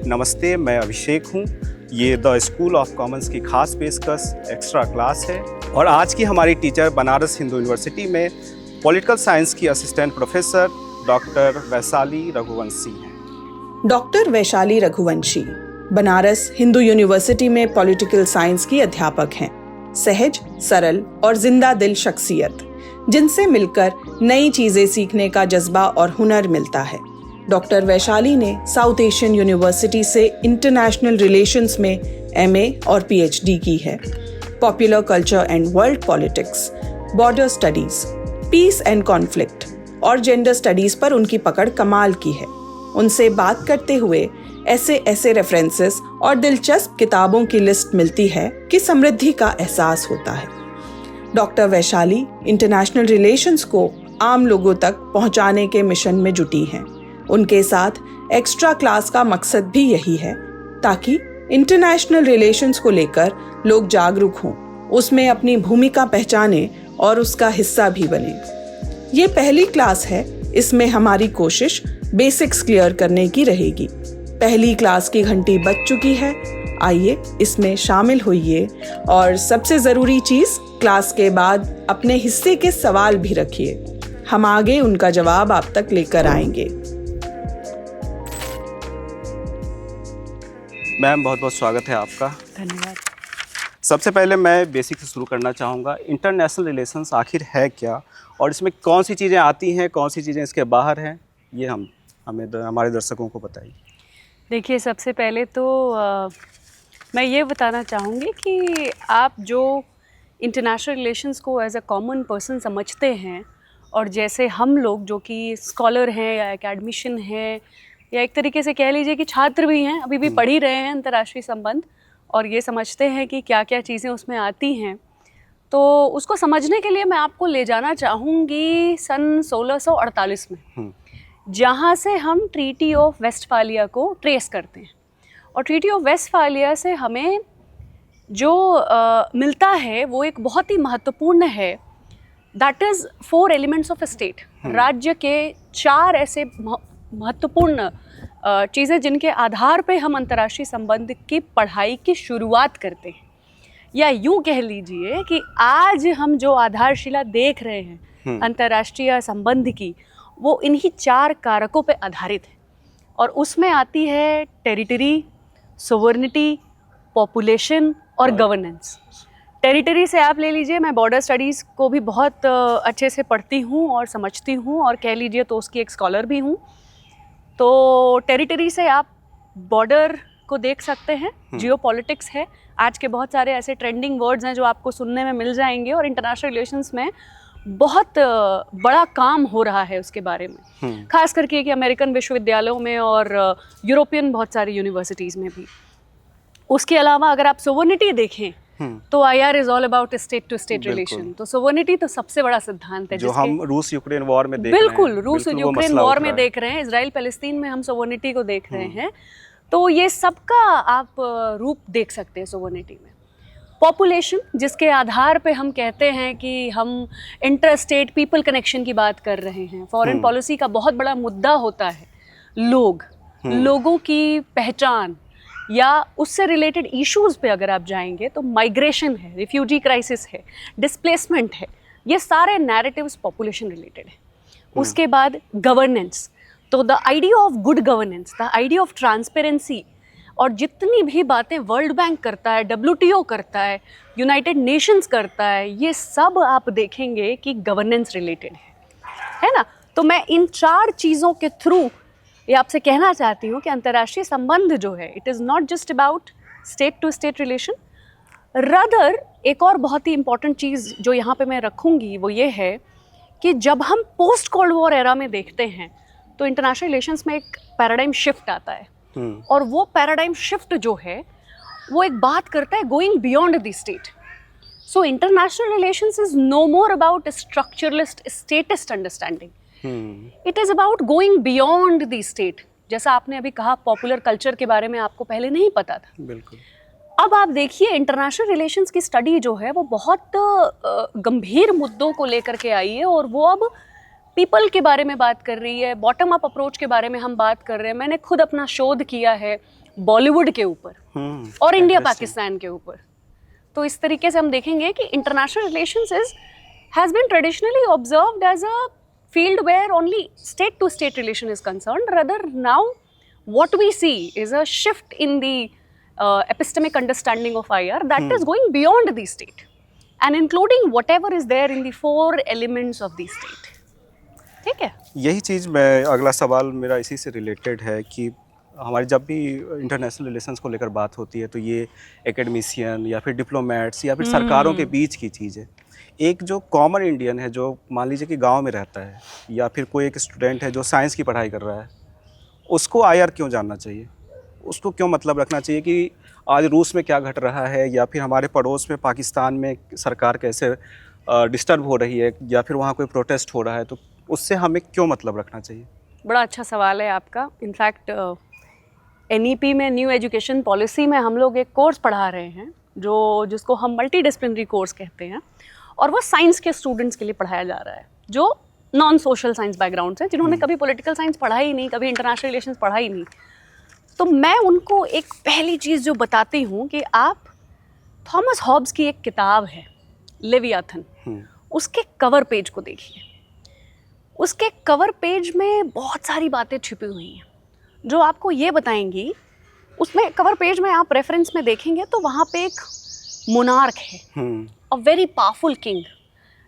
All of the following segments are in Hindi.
नमस्ते, मैं अभिषेक हूँ। ये द स्कूल ऑफ कॉमन्स की खास पेशकश एक्स्ट्रा क्लास है और आज की हमारी टीचर बनारस हिंदू यूनिवर्सिटी में पॉलिटिकल साइंस की assistant professor doctor Vaishali Raghuvanshi हैं। डॉक्टर वैशाली रघुवंशी बनारस हिंदू यूनिवर्सिटी में पॉलिटिकल साइंस की अध्यापक हैं। सहज, सरल और जिंदा दिल शख्सियत, जिनसे मिलकर नई चीजें सीखने का जज्बा और हुनर मिलता है। डॉक्टर वैशाली ने साउथ एशियन यूनिवर्सिटी से इंटरनेशनल रिलेशंस में एमए और पीएचडी की है। Popular culture and world politics, border studies, peace and conflict और जेंडर स्टडीज पर उनकी पकड़ कमाल की है। उनसे बात करते हुए ऐसे रेफरेंसेस और दिलचस्प किताबों की लिस्ट मिलती है कि समृद्धि का एहसास होता है। डॉक्टर वैशाली इंटरनेशनल रिलेशंस को आम लोगों तक पहुंचाने के मिशन में जुटी हैं। उनके साथ एक्स्ट्रा क्लास का मकसद भी यही है ताकि इंटरनेशनल रिलेशंस को लेकर लोग जागरूक हों, उसमें अपनी भूमिका पहचानें और उसका हिस्सा भी बने। ये पहली क्लास है, इसमें हमारी कोशिश बेसिक्स क्लियर करने की रहेगी। पहली क्लास की घंटी बज चुकी है, आइए इसमें शामिल होइए और सबसे ज़रूरी चीज़, क्लास के बाद अपने हिस्से के सवाल भी रखिए। हम आगे उनका जवाब आप तक लेकर आएंगे। मैम, बहुत बहुत स्वागत है आपका। धन्यवाद। सबसे पहले मैं बेसिक से शुरू करना चाहूँगा। इंटरनेशनल रिलेशंस आखिर है क्या और इसमें कौन सी चीज़ें आती हैं, कौन सी चीज़ें इसके बाहर हैं, ये हमारे दर्शकों को बताइए। देखिए, सबसे पहले तो मैं ये बताना चाहूँगी कि आप जो इंटरनेशनल रिलेशंस को एज अ कॉमन पर्सन समझते हैं और जैसे हम लोग जो कि स्कॉलर हैं या एकेडमिशियन हैं या एक तरीके से कह लीजिए कि छात्र भी हैं, अभी भी पढ़ ही रहे हैं अंतर्राष्ट्रीय संबंध और ये समझते हैं कि क्या क्या चीज़ें उसमें आती हैं, तो उसको समझने के लिए मैं आपको ले जाना चाहूँगी सन 1648 में, जहाँ से हम ट्रीटी ऑफ वेस्टफालिया को ट्रेस करते हैं। और ट्रीटी ऑफ वेस्टफालिया से हमें जो मिलता है वो एक बहुत ही महत्वपूर्ण है। That is 4 elements of a state. राज्य के 4 ऐसे महत्वपूर्ण चीज़ें जिनके आधार पे हम अंतर्राष्ट्रीय संबंध की पढ़ाई की शुरुआत करते हैं, या यूँ कह लीजिए कि आज हम जो आधारशिला देख रहे हैं अंतर्राष्ट्रीय संबंध की, वो इन्हीं 4 कारकों पे आधारित है। और उसमें आती है टेरिटरी, सोवर्निटी, पॉपुलेशन और गवर्नेंस। टेरिटरी से आप ले लीजिए, मैं बॉर्डर स्टडीज़ को भी बहुत अच्छे से पढ़ती हूँ और समझती हूँ और कह लीजिए तो उसकी एक स्कॉलर भी हूँ। तो टेरिटरी से आप बॉर्डर को देख सकते हैं, जियोपॉलिटिक्स है, आज के बहुत सारे ऐसे ट्रेंडिंग वर्ड्स हैं जो आपको सुनने में मिल जाएंगे और इंटरनेशनल रिलेशंस में बहुत बड़ा काम हो रहा है उसके बारे में, खास करके कि अमेरिकन विश्वविद्यालयों में और यूरोपियन बहुत सारी यूनिवर्सिटीज़ में भी। उसके अलावा अगर आप सोवर्निटी देखें तो IR is all about state to state relation. तो सोवर्निटी तो सबसे बड़ा सिद्धांत है जो हम रूस यूक्रेन वॉर में देख रहे हैं। बिल्कुल, रूस यूक्रेन वॉर में देख रहे हैं, इजराइल पैलेस्तीन में हम सोवर्निटी को देख रहे हैं। तो ये सबका आप रूप देख सकते हैं सोवर्निटी में। पॉपुलेशन, जिसके आधार पे हम कहते हैं कि हम इंटर स्टेट पीपल कनेक्शन की बात कर रहे हैं। फॉरेन पॉलिसी का बहुत बड़ा मुद्दा होता है लोगों की पहचान, या उससे रिलेटेड इश्यूज़ पे अगर आप जाएंगे तो माइग्रेशन है, रिफ्यूजी क्राइसिस है, डिस्प्लेसमेंट है, ये सारे नैरेटिव्स पॉपुलेशन रिलेटेड है। उसके बाद गवर्नेंस, तो the idea of good governance, the idea of transparency, और जितनी भी बातें वर्ल्ड बैंक करता है, WTO करता है, यूनाइटेड नेशंस करता है, ये सब आप देखेंगे कि गवर्नेंस रिलेटेड है ना। तो मैं इन 4 चीज़ों के थ्रू ये आपसे कहना चाहती हूँ कि अंतर्राष्ट्रीय संबंध जो है, it is not just about state to state relation. Rather एक और बहुत ही इंपॉर्टेंट चीज़ जो यहाँ पे मैं रखूँगी वो ये है कि जब हम पोस्ट कोल्ड वॉर एरा में देखते हैं तो इंटरनेशनल रिलेशंस में एक पैराडाइम शिफ्ट आता है। और वो पैराडाइम शिफ्ट जो है वो एक बात करता है going beyond the state. So international relations is no more about structuralist statist understanding, it is about going beyond the state. जैसा आपने अभी कहा, पॉपुलर कल्चर के बारे में आपको पहले नहीं पता था। बिल्कुल। अब आप देखिए, इंटरनेशनल रिलेशंस की स्टडी जो है वो बहुत गंभीर मुद्दों को लेकर के आई है और वो अब पीपल के बारे में बात कर रही है, बॉटम अप अप्रोच के बारे में हम बात कर रहे हैं। मैंने खुद अपना शोध किया है बॉलीवुड के ऊपर और इंडिया interesting. पाकिस्तान के ऊपर। तो इस तरीके से हम देखेंगे कि international relations has been traditionally observed as a field where only state to state relation is concerned. Rather now what we see is a shift in the epistemic understanding of IR that is going beyond the state and including whatever is there in the 4 elements of the state. ठीक है? यही चीज़ मैं अगला सवाल मेरा इसी से रिलेटेड है कि हमारी जब भी इंटरनेशनल रिलेशंस को लेकर बात होती है तो ये एकेडमिशियन या फिर डिप्लोमेट्स या फिर सरकारों के बीच की चीज़ है। एक जो कॉमन इंडियन है जो मान लीजिए कि गांव में रहता है या फिर कोई एक स्टूडेंट है जो साइंस की पढ़ाई कर रहा है, उसको आईआर क्यों जानना चाहिए? उसको क्यों मतलब रखना चाहिए कि आज रूस में क्या घट रहा है या फिर हमारे पड़ोस में पाकिस्तान में सरकार कैसे डिस्टर्ब हो रही है या फिर वहाँ कोई प्रोटेस्ट हो रहा है, तो उससे हमें क्यों मतलब रखना चाहिए? बड़ा अच्छा सवाल है आपका। इनफैक्ट NEP में न्यू एजुकेशन पॉलिसी में हम लोग एक कोर्स पढ़ा रहे हैं जिसको हम मल्टी डिसिप्लिनरी कोर्स कहते हैं, और वो साइंस के स्टूडेंट्स के लिए पढ़ाया जा रहा है जो नॉन सोशल साइंस बैकग्राउंड से, जिन्होंने कभी पॉलिटिकल साइंस पढ़ा ही नहीं, कभी इंटरनेशनल रिलेशंस पढ़ा ही नहीं। तो मैं उनको एक पहली चीज़ जो बताती हूँ कि आप थॉमस हॉब्स की एक किताब है लेवियाथन, उसके कवर पेज को देखिए। उसके कवर पेज में बहुत सारी बातें छिपी हुई हैं जो आपको ये बताएंगी। उसमें कवर पेज में आप रेफरेंस में देखेंगे तो वहाँ पे एक मोनार्क है, अ वेरी पावरफुल किंग,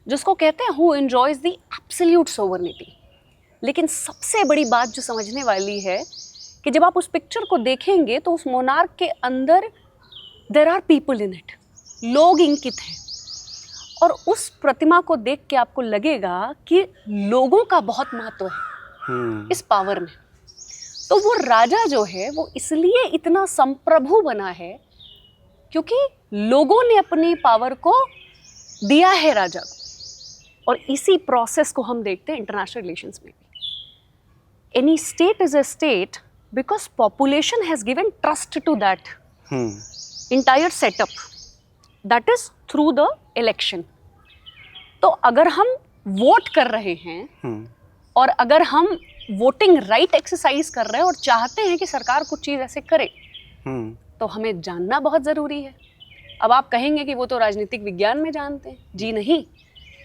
जिसको कहते हैं who enjoys the absolute sovereignty. लेकिन सबसे बड़ी बात जो समझने वाली है कि जब आप उस पिक्चर को देखेंगे तो उस मोनार्क के अंदर there are people in it, लोग इंकित हैं, और उस प्रतिमा को देख के आपको लगेगा कि लोगों का बहुत महत्व है इस पावर में। तो वो राजा जो है वो इसलिए इतना संप्रभु बना है क्योंकि लोगों ने अपनी पावर को दिया है राजा को। और इसी प्रोसेस को हम देखते हैं इंटरनेशनल रिलेशंस में भी। Any state is a state because population has given trust to that entire setup, that is through the election. तो अगर हम वोट कर रहे हैं और अगर हम वोटिंग राइट एक्सरसाइज कर रहे हैं और चाहते हैं कि सरकार कुछ चीज़ ऐसे करे, तो हमें जानना बहुत ज़रूरी है। अब आप कहेंगे कि वो तो राजनीतिक विज्ञान में जानते हैं। जी नहीं,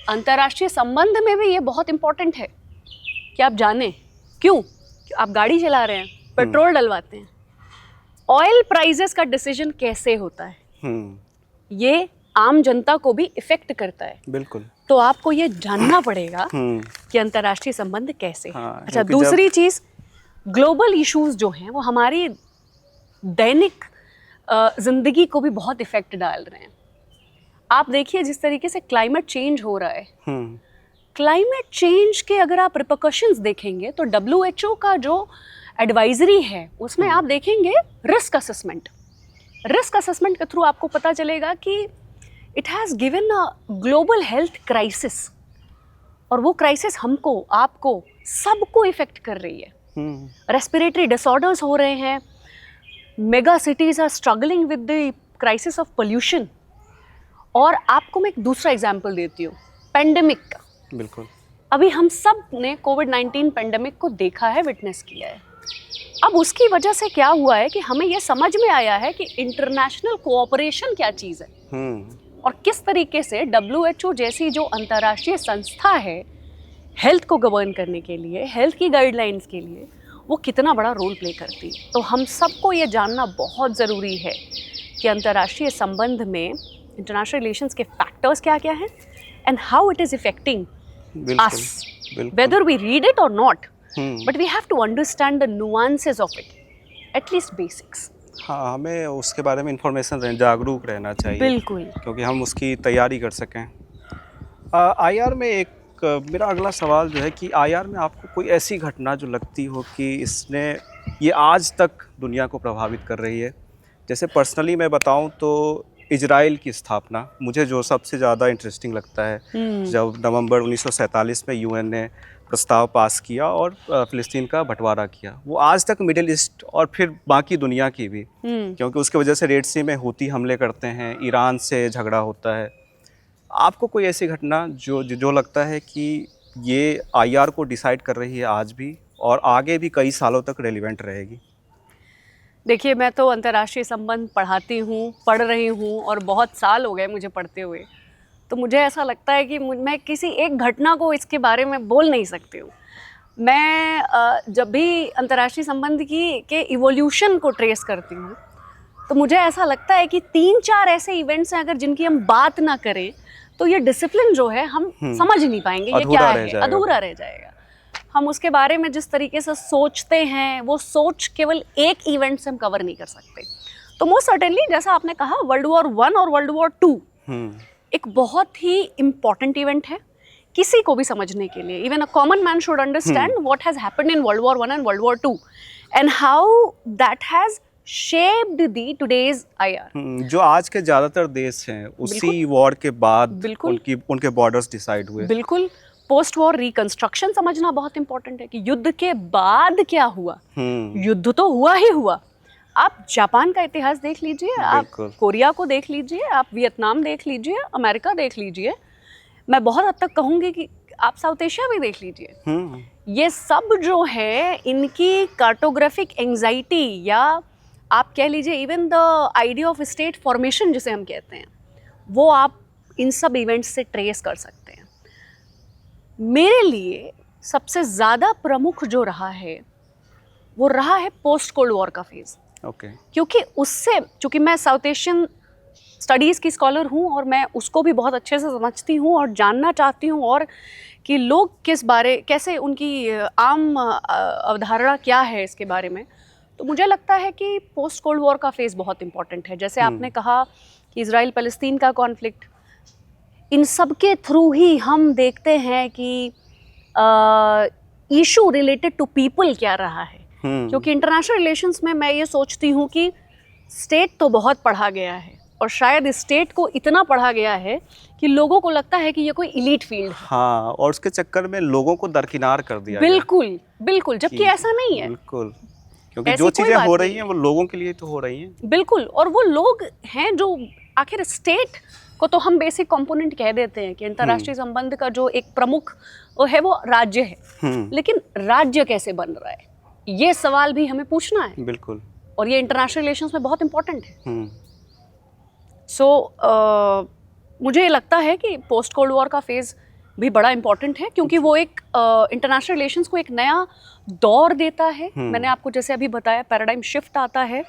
अंतर्राष्ट्रीय संबंध में भी ये बहुत इंपॉर्टेंट है कि आप जानें। क्यों? आप गाड़ी चला रहे हैं, पेट्रोल डलवाते हैं, ऑयल प्राइसेस का डिसीजन कैसे होता है, ये आम जनता को भी इफेक्ट करता है। बिल्कुल। तो आपको ये जानना पड़ेगा कि अंतर्राष्ट्रीय संबंध कैसे हैं। हाँ, अच्छा, दूसरी चीज़, ग्लोबल इश्यूज जो हैं वो हमारी दैनिक जिंदगी को भी बहुत इफेक्ट डाल रहे हैं। आप देखिए जिस तरीके से क्लाइमेट चेंज हो रहा है, क्लाइमेट चेंज के अगर आप रिपरकशंस देखेंगे तो WHO का जो एडवाइजरी है उसमें आप देखेंगे रिस्क असेसमेंट के थ्रू आपको पता चलेगा कि it has given a global health crisis, और वो क्राइसिस हमको, आपको, सबको इफेक्ट कर रही है। रेस्पिरेटरी डिसऑर्डर्स हो रहे हैं, mega cities are struggling with the crisis of pollution. और आपको मैं एक दूसरा एग्जाम्पल देती हूँ, पेंडेमिक का। बिल्कुल। अभी हम सब ने कोविड-19 पेंडेमिक को देखा है, विटनेस किया है। अब उसकी वजह से क्या हुआ है कि हमें ये समझ में आया है कि इंटरनेशनल कोऑपरेशन क्या चीज़ है और किस तरीके से WHO जैसी जो अंतर्राष्ट्रीय संस्था है हेल्थ को गवर्न करने के लिए, हेल्थ की गाइडलाइंस के लिए, वो कितना बड़ा रोल प्ले करती है। तो हम सबको ये जानना बहुत ज़रूरी है कि अंतर्राष्ट्रीय संबंध में इंटरनेशनल रिलेशंस के फैक्टर्स क्या क्या हैं and how it is affecting us, whether we read it or not, but we have to understand the nuances of it, at least basics. हाँ, हमें उसके बारे में इंफॉर्मेशन जागरूक रहना चाहिए। बिल्कुल, क्योंकि हम उसकी तैयारी कर सकें। आईआर में एक मेरा अगला सवाल जो है कि आईआर में आपको कोई ऐसी घटना जो लगती हो कि इसने ये आज तक दुनिया को प्रभावित कर रही है। जैसे पर्सनली मैं बताऊं तो इजराइल की स्थापना मुझे जो सबसे ज़्यादा इंटरेस्टिंग लगता है, जब नवंबर 1947 में यूएन ने प्रस्ताव पास किया और फ़िलिस्तीन का बंटवारा किया, वो आज तक मिडिल ईस्ट और फिर बाकी दुनिया की भी, क्योंकि उसके वजह से रेड सी में हूती हमले करते हैं, ईरान से झगड़ा होता है। आपको कोई ऐसी घटना जो लगता है कि ये आईआर को डिसाइड कर रही है आज भी और आगे भी कई सालों तक रेलिवेंट रहेगी? देखिए, मैं तो अंतर्राष्ट्रीय संबंध पढ़ाती हूँ, पढ़ रही हूँ और बहुत साल हो गए मुझे पढ़ते हुए। तो मुझे ऐसा लगता है कि मैं किसी एक घटना को इसके बारे में बोल नहीं सकती हूँ। मैं जब भी अंतर्राष्ट्रीय संबंध के इवोल्यूशन को ट्रेस करती हूँ, तो मुझे ऐसा लगता है कि 3-4 ऐसे इवेंट्स हैं अगर जिनकी हम बात ना करें तो ये डिसिप्लिन जो है हम समझ नहीं पाएंगे ये क्या है, अधूरा रह जाएगा। हम उसके बारे में जिस तरीके से सोचते हैं वो सोच केवल एक इवेंट से हम कवर नहीं कर सकते। तो मोस्ट सर्टेनली जैसा आपने कहा, वर्ल्ड वॉर 1 और वर्ल्ड वॉर 2 एक बहुत ही इम्पॉर्टेंट इवेंट है किसी को भी समझने के लिए। Even a common man should understand what has happened in world war 1 and world war 2 and how that has shaped the today's IR। जो आज के ज्यादातर देश हैं उसी वॉर के बाद उनके बॉर्डर्स डिसाइड हुए। बिल्कुल, पोस्ट वॉर रिकंस्ट्रक्शन समझना बहुत इंपॉर्टेंट है कि युद्ध के बाद क्या हुआ। युद्ध तो हुआ ही हुआ। आप जापान का इतिहास देख लीजिए, आप कोरिया को देख लीजिए, आप वियतनाम देख लीजिए, अमेरिका देख लीजिए, मैं बहुत हद तक कहूँगी कि आप साउथ एशिया भी देख लीजिए। ये सब जो है इनकी कार्टोग्राफिक एंजाइटी या आप कह लीजिए even the idea of state formation जिसे हम कहते हैं, वो आप इन सब इवेंट्स से ट्रेस कर सकते हैं। मेरे लिए सबसे ज़्यादा प्रमुख जो रहा है वो रहा है पोस्ट कोल्ड वॉर का फेज़। क्योंकि उससे, चूँकि मैं साउथ एशियन स्टडीज़ की स्कॉलर हूँ और मैं उसको भी बहुत अच्छे से समझती हूँ और जानना चाहती हूँ और कि लोग कैसे उनकी आम अवधारणा क्या है इसके बारे में। तो मुझे लगता है कि पोस्ट कोल्ड वॉर का फेज़ बहुत इंपॉर्टेंट है। जैसे आपने कहा कि इजराइल पैलेस्तीन का कॉन्फ्लिक्ट, इन सब के थ्रू ही हम देखते हैं कि इशू रिलेटेड टू पीपल क्या रहा है। क्योंकि इंटरनेशनल रिलेशंस में मैं ये सोचती हूँ कि स्टेट तो बहुत पढ़ा गया है और शायद स्टेट को इतना पढ़ा गया है कि लोगों को लगता है कि ये कोई इलीट फील्ड है। हाँ, और उसके चक्कर में लोगों को दरकिनार कर दिया बिल्कुल, जबकि ऐसा नहीं है। बिल्कुल, क्योंकि जो चीजें हो रही हैं वो लोगों के लिए तो हो रही हैं। बिल्कुल, और वो लोग हैं जो आखिर स्टेट को तो हम बेसिक कंपोनेंट कह देते हैं कि अंतर्राष्ट्रीय संबंध का जो एक प्रमुख वो है वो राज्य है। लेकिन राज्य कैसे बन रहा है ये सवाल भी हमें पूछना है। बिल्कुल, और ये इंटरनेशनल रिलेशंस में बहुत इंपॉर्टेंट है। मुझे लगता है कि पोस्ट कोल्ड वॉर का फेज़ भी बड़ा इंपॉर्टेंट है क्योंकि वो एक इंटरनेशनल रिलेशंस को एक नया दौर देता है। मैंने आपको जैसे अभी बताया, पैराडाइम शिफ्ट आता है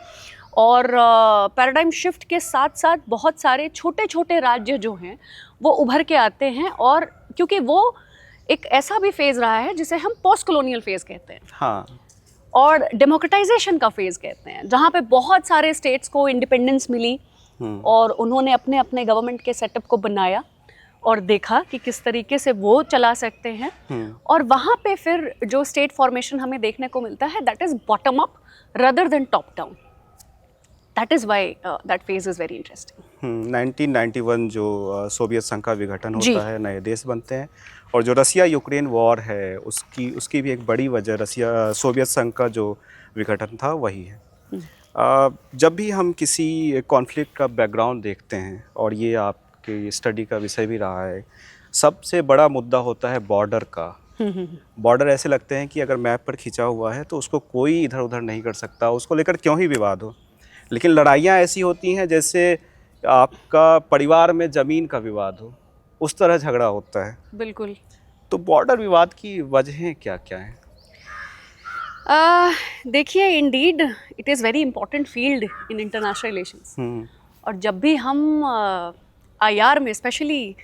और पैराडाइम शिफ्ट के साथ साथ बहुत सारे छोटे छोटे राज्य जो हैं वो उभर के आते हैं। और क्योंकि वो एक ऐसा भी फेज़ रहा है जिसे हम पोस्ट कॉलोनियल फेज़ कहते हैं। हाँ, और डेमोक्रेटाइजेशन का फेज़ कहते हैं, जहाँ पे बहुत सारे स्टेट्स को इंडिपेंडेंस मिली और उन्होंने अपने अपने गवर्नमेंट के सेटअप को बनाया और देखा कि किस तरीके से वो चला सकते हैं। और वहाँ पे फिर जो स्टेट फॉर्मेशन हमें देखने को मिलता है that is bottom up rather than top down. That is why that phase is very interesting. 1991 जो सोवियत संघ का विघटन होता है, नए देश बनते हैं, और जो रसिया यूक्रेन वॉर है उसकी भी एक बड़ी वजह सोवियत संघ का जो विघटन था वही है। जब भी हम किसी कॉन्फ्लिक्ट का बैकग्राउंड देखते हैं, और ये आपके स्टडी का विषय भी रहा है, सबसे बड़ा मुद्दा होता है बॉर्डर का। बॉर्डर ऐसे लगते हैं कि अगर मैप पर खींचा हुआ है तो उसको कोई इधर उधर नहीं कर सकता, उसको लेकर क्यों ही विवाद हो। लेकिन लड़ाइयाँ ऐसी होती हैं जैसे आपका परिवार में ज़मीन का विवाद हो, उस तरह झगड़ा होता है। बिल्कुल। तो बॉर्डर विवाद की वजहें क्या क्या हैं? देखिए, Indeed it is very important field in international relations. और जब भी हम आईआर में, स्पेशली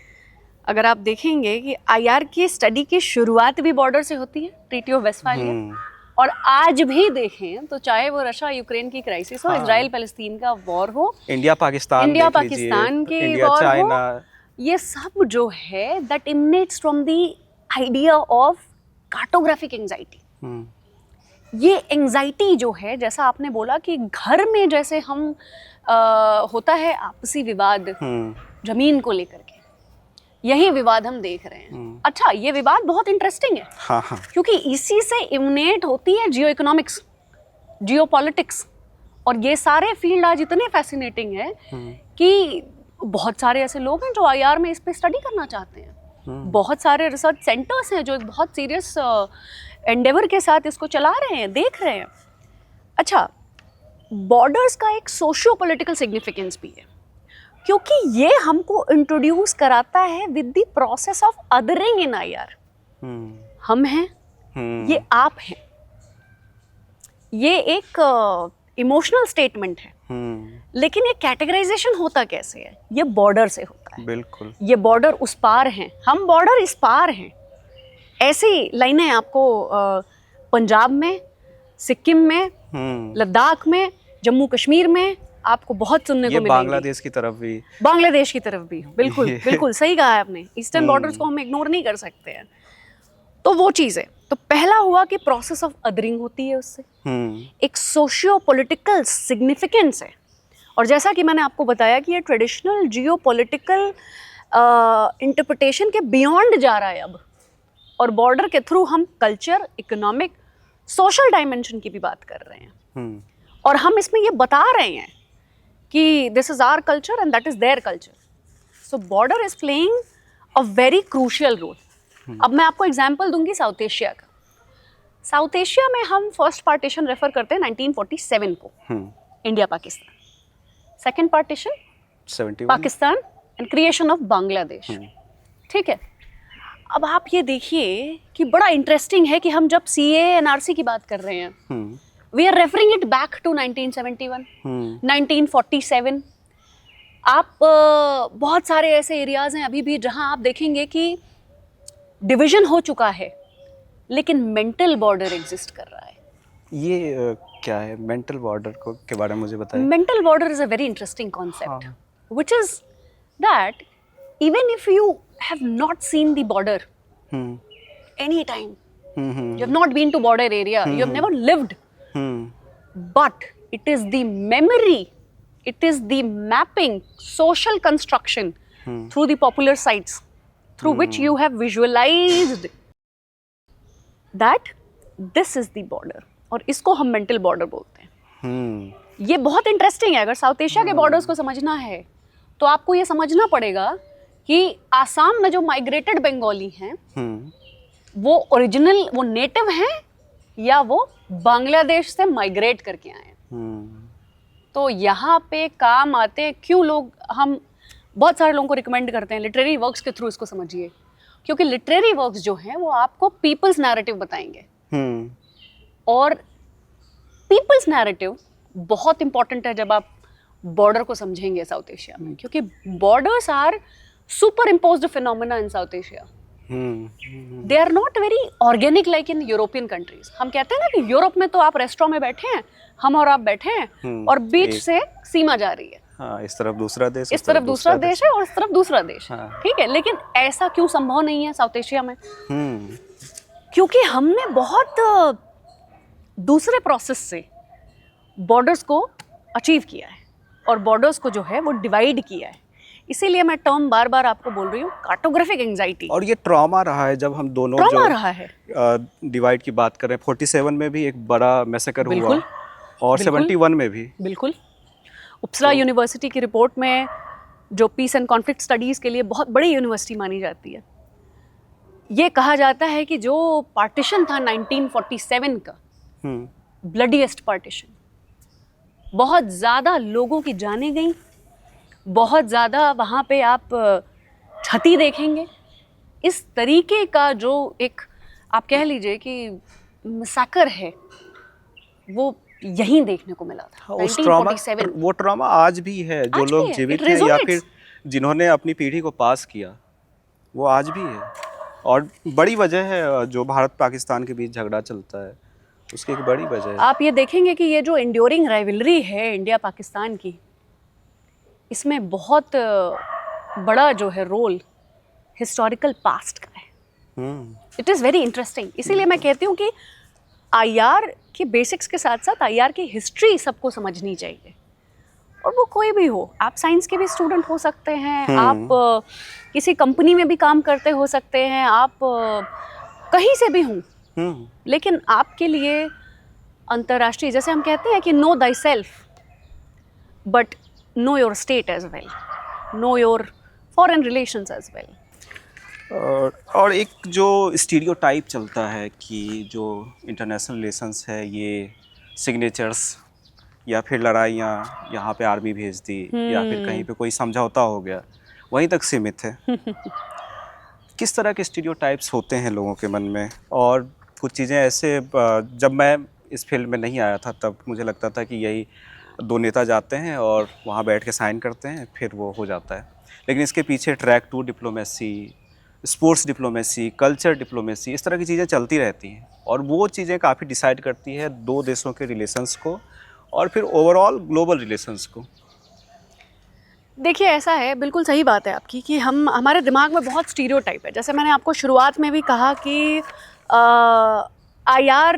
अगर आप देखेंगे कि आईआर की स्टडी की शुरुआत भी बॉर्डर से होती है, ट्रीटी ऑफ वेस्टफालिया। और आज भी देखें तो चाहे वो रशिया यूक्रेन की क्राइसिस हो, इजराइल पैलेस्तीन का वॉर हो, इंडिया पाकिस्तान की वॉर हो, ये सब जो है that emanates from the idea of cartographic anxiety. ये एंजाइटी जो है, जैसा आपने बोला कि घर में जैसे हम होता है आपसी विवाद जमीन को लेकर के, यही विवाद हम देख रहे हैं। अच्छा, ये विवाद बहुत इंटरेस्टिंग है। हाँ। क्योंकि इसी से इमनेट होती है जियो इकोनॉमिक्स, जियो पॉलिटिक्स, और ये सारे फील्ड आज इतने फैसिनेटिंग है कि बहुत सारे ऐसे लोग हैं जो आईआर में इस पे स्टडी करना चाहते हैं। बहुत सारे रिसर्च सेंटर्स हैं जो बहुत सीरियस एंडेवर के साथ इसको चला रहे हैं, देख रहे हैं। अच्छा, बॉर्डर्स का एक सोशियो पॉलिटिकल सिग्निफिकेंस भी है, क्योंकि ये हमको इंट्रोड्यूस कराता है with the process of adhering in IR. हम हैं, ये आप हैं, ये एक इमोशनल स्टेटमेंट है। लेकिन ये कैटेगराइजेशन होता कैसे है? ये बॉर्डर से होता है। बिल्कुल। ये बॉर्डर उस पार हैं, हम बॉर्डर इस पार हैं। ऐसी लाइनें आपको पंजाब में, सिक्किम में, लद्दाख में, जम्मू कश्मीर में आपको बहुत सुनने को मिलेंगी। बांग्लादेश की तरफ भी, बांग्लादेश की तरफ भी, बिल्कुल बिल्कुल सही कहा है आपने। ईस्टर्न बॉर्डर्स को हम इग्नोर नहीं कर सकते हैं। तो वो चीज़ है। तो पहला हुआ कि प्रोसेस ऑफ अदरिंग होती है उससे, एक सोशियो पॉलिटिकल सिग्निफिकेंस है। और जैसा कि मैंने आपको बताया कि ये ट्रेडिशनल जियो पॉलिटिकल इंटरप्रिटेशन के बियॉन्ड जा रहा है अब, और बॉर्डर के थ्रू हम कल्चर, इकोनॉमिक, सोशल डायमेंशन की भी बात कर रहे हैं। और हम इसमें ये बता रहे हैं कि this is our culture and that is their culture. So border is playing a very crucial role. अब मैं आपको एग्जांपल दूंगी साउथ एशिया का। साउथ एशिया में हम फर्स्ट पार्टीशन रेफर करते हैं 1947 को, India Pakistan. Second partition 71, Pakistan and creation of Bangladesh. ठीक है। अब आप ये देखिए कि बड़ा इंटरेस्टिंग है कि हम जब सीए एनआरसी की बात कर रहे हैं, we are referring it back to 1971, 1947। आप बहुत सारे ऐसे एरियाज हैं अभी भी जहां आप देखेंगे कि डिवीजन हो चुका है, लेकिन मेंटल बॉर्डर एग्जिस्ट कर रहा है। ये क्या है मेंटल बॉर्डर को के बारे में मुझे बताइए। Mental border is a very interesting concept, which is that even if you have not seen the border any time, you have not been to border area, you have never lived, but it is the memory, it is the mapping, social construction through the popular sites through which you have visualized that this is the border, और इसको हम मेंटल बॉर्डर बोलते हैं। ये बहुत इंटरेस्टिंग है। अगर साउथ एशिया के बॉर्डर्स को समझना है तो आपको ये समझना पड़ेगा कि आसाम में जो माइग्रेटेड बंगाली हैं, वो ओरिजिनल, वो नेटिव हैं या वो बांग्लादेश से माइग्रेट करके आए हैं। तो यहाँ पे काम आते हैं क्यों लोग। हम बहुत सारे लोगों को रिकमेंड करते हैं लिटरेरी वर्क्स के थ्रू इसको समझिए, क्योंकि लिटरेरी वर्क्स जो हैं वो आपको पीपल्स नैरेटिव बताएंगे। और पीपल्स नैरेटिव बहुत इंपॉर्टेंट है जब आप बॉर्डर को समझेंगे साउथ एशिया में, क्योंकि borders are super imposed phenomena in South Asia. They are not very organic like in European countries. हम कहते हैं ना कि यूरोप में तो आप रेस्टोरेंट में बैठे हैं, हम और आप बैठे हैं, और बीच से सीमा जा रही है। हाँ, इस तरफ दूसरा देश, इस तरफ दूसरा देश है और इस तरफ दूसरा देश है। ठीक है, लेकिन ऐसा क्यों संभव नहीं है साउथ एशिया में? क्योंकि हमने बहुत दूसरे प्रोसेस से बॉर्डर्स को अचीव किया है, और बॉर्डर्स को जो है वो डिवाइड किया है। इसीलिए मैं टर्म बार बार आपको बोल रही हूँ, कार्टोग्राफिक एंजाइटी। और ये ट्रॉमा रहा है जब हम दोनों ट्रॉमा रहा है। डिवाइड की बात कर रहे हैं। 47 में भी एक बड़ा मैसेकर हुआ, और 71 में भी। बिल्कुल। उपसला यूनिवर्सिटी की रिपोर्ट में, जो पीस एंड कॉन्फ्लिक्ट स्टडीज़ के लिए बहुत बड़ी यूनिवर्सिटी मानी जाती है, ये कहा जाता है कि जो पार्टीशन था 1947 का, ब्लडीएस्ट पार्टीशन, बहुत ज़्यादा लोगों की जानें गई, बहुत ज़्यादा वहाँ पे आप क्षति देखेंगे। इस तरीके का जो एक आप कह लीजिए कि मैसेकर है, वो यहीं देखने को मिला था। उस ट्रॉमा, वो ट्रॉमा आज भी है। जो लोग जीवित हैं या फिर जिन्होंने अपनी पीढ़ी को पास किया, वो आज भी है। और बड़ी वजह है जो भारत पाकिस्तान के बीच झगड़ा चलता है, उसकी एक बड़ी वजह है। आप ये देखेंगे कि ये जो इंड्योरिंग राइवलरी है इंडिया पाकिस्तान की, इसमें बहुत बड़ा जो है रोल हिस्टोरिकल पास्ट का है। It is very interesting. इसीलिए मैं कहती हूँ कि आईआर के बेसिक्स के साथ साथ आईआर की हिस्ट्री सबको समझनी चाहिए। और वो कोई भी हो, आप साइंस के भी स्टूडेंट हो सकते हैं, आप किसी कंपनी में भी काम करते हो सकते हैं, आप कहीं से भी हों, लेकिन आपके लिए अंतर्राष्ट्रीय, जैसे हम कहते हैं कि know thy self but know your state as well, know your foreign relations as well. और एक जो स्टीरियोटाइप चलता है कि जो इंटरनेशनल रिलेशंस है ये सिग्नेचर्स या फिर लड़ाइयाँ, यहाँ पे आर्मी भेज दी, या फिर कहीं पे कोई समझौता हो गया, वहीं तक सीमित है। किस तरह के स्टीरियोटाइप्स होते हैं लोगों के मन में? और कुछ चीज़ें ऐसे, जब मैं इस फील्ड में नहीं आया था तब मुझे लगता था कि यही 2 नेता जाते हैं और वहाँ बैठ के साइन करते हैं, फिर वो हो जाता है। लेकिन इसके पीछे track 2 diplomacy, sports diplomacy, culture diplomacy, इस तरह की चीज़ें चलती रहती हैं, और वो चीज़ें काफ़ी डिसाइड करती है 2 देशों के रिलेशंस को और फिर ओवरऑल ग्लोबल रिलेशंस को। देखिए, ऐसा है, बिल्कुल सही बात है आपकी कि हमारे दिमाग में बहुत स्टीरियोटाइप है। जैसे मैंने आपको शुरुआत में भी कहा कि IR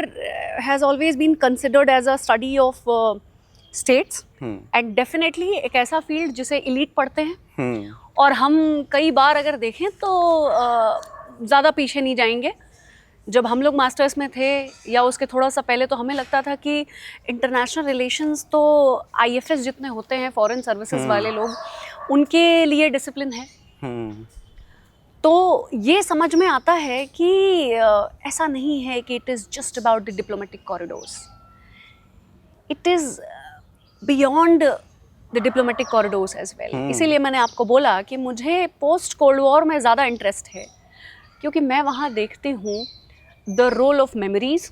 has always been considered as a study of states, and definitely एक ऐसा फील्ड जिसे इलीट पढ़ते हैं। और हम कई बार अगर देखें तो ज़्यादा पीछे नहीं जाएंगे। जब हम लोग मास्टर्स में थे या उसके थोड़ा सा पहले, तो हमें लगता था कि इंटरनेशनल रिलेशंस तो IFS जितने होते हैं, फॉरेन सर्विसेज वाले लोग, उनके लिए डिसिप्लिन है। तो ये समझ में आता है कि ऐसा नहीं है कि it is just about the diplomatic corridors, it is beyond the diplomatic corridors as well. इसीलिए मैंने आपको बोला कि मुझे पोस्ट कोल्ड वॉर में ज़्यादा इंटरेस्ट है, क्योंकि मैं वहाँ देखती हूँ the role of memories,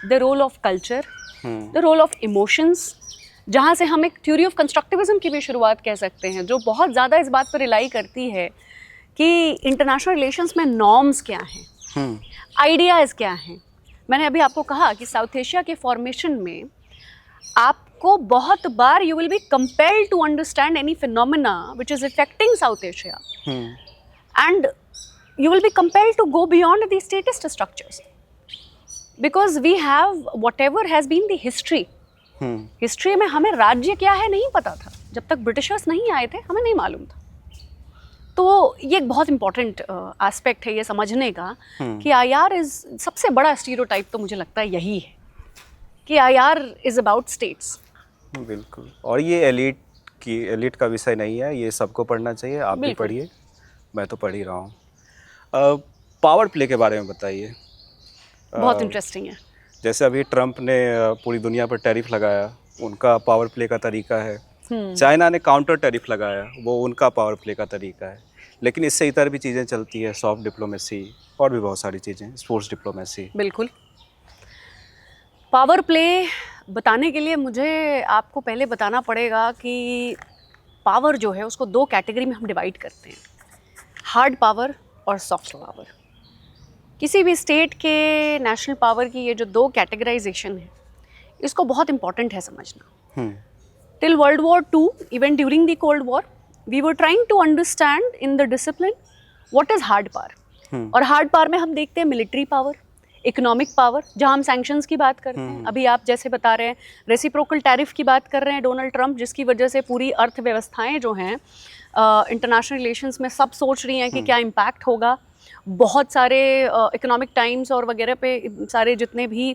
the role of culture, the role of emotions, जहाँ से हम एक थ्योरी ऑफ कंस्ट्रक्टिविज्म की भी शुरुआत कह सकते हैं, जो बहुत ज़्यादा इस बात पर रिलाई करती है कि इंटरनेशनल रिलेशंस में नॉर्म्स क्या हैं, आइडियाज़ क्या हैं। मैंने अभी आपको कहा कि साउथ एशिया के फॉर्मेशन में आपको बहुत बार you will be compelled to understand any phenomena which is affecting South Asia, and you will be compelled to go beyond the statist structures, because we have whatever has been the history. History में हमें राज्य क्या है नहीं पता था, जब तक ब्रिटिशर्स नहीं आए थे हमें नहीं मालूम था। तो ये एक बहुत इंपॉर्टेंट एस्पेक्ट है ये समझने का कि IR इज सबसे बड़ा स्टीरियोटाइप, तो मुझे लगता है यही है कि IR इज अबाउट स्टेट्स। बिल्कुल, और ये एलिट का विषय नहीं है, ये सबको पढ़ना चाहिए। आप भी पढ़िए, मैं तो पढ़ ही रहा हूँ। पावर प्ले के बारे में बताइए। बहुत इंटरेस्टिंग है। जैसे अभी ट्रम्प ने पूरी दुनिया पर टैरिफ लगाया, उनका पावर प्ले का तरीका है। चाइना ने काउंटर टैरिफ लगाया, वो उनका पावर प्ले का तरीका है। लेकिन इससे इतर भी चीज़ें चलती है, सॉफ्ट डिप्लोमेसी और भी बहुत सारी चीज़ें, स्पोर्ट्स डिप्लोमेसी। बिल्कुल। पावर प्ले बताने के लिए मुझे आपको पहले बताना पड़ेगा कि पावर जो है उसको 2 कैटेगरी में हम डिवाइड करते हैं, हार्ड पावर और सॉफ्ट पावर। किसी भी स्टेट के नेशनल पावर की ये जो 2 कैटेगराइजेशन है, इसको बहुत इंपॉर्टेंट है समझना। Till World War II, even during the cold war, we were trying to understand in the discipline what is hard power. और हार्ड पावर में हम देखते हैं मिलिट्री पावर, इकोनॉमिक पावर, जहाँ हम सैंक्शंस की बात करते हैं। अभी आप जैसे बता रहे हैं, रेसिप्रोकल टैरिफ की बात कर रहे हैं डोनाल्ड ट्रंप, जिसकी वजह से पूरी अर्थव्यवस्थाएं जो हैं इंटरनेशनल रिलेशंस में सब सोच रही हैं कि क्या इम्पैक्ट होगा। बहुत सारे इकोनॉमिक टाइम्स और वगैरह पे सारे जितने भी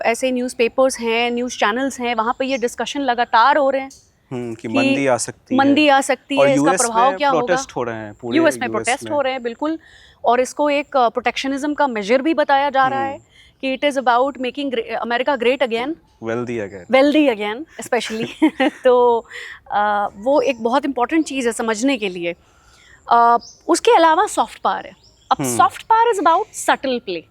ऐसे न्यूज़पेपर्स हैं, न्यूज़ चैनल्स हैं, वहाँ पे ये डिस्कशन लगातार हो रहे हैं कि मंदी आ सकती है, इसका प्रभाव क्या होगा। हो रहे हैं पूरे यूएस में प्रोटेस्ट हो रहे हैं, बिल्कुल। और इसको एक प्रोटेक्शनिज्म का मेजर भी बताया जा रहा है कि it is about making America great again, wealthy again specially. तो वो एक बहुत इंपॉर्टेंट चीज़ है समझने के लिए। उसके अलावा सॉफ्ट पावर है। अब soft power is about subtle play.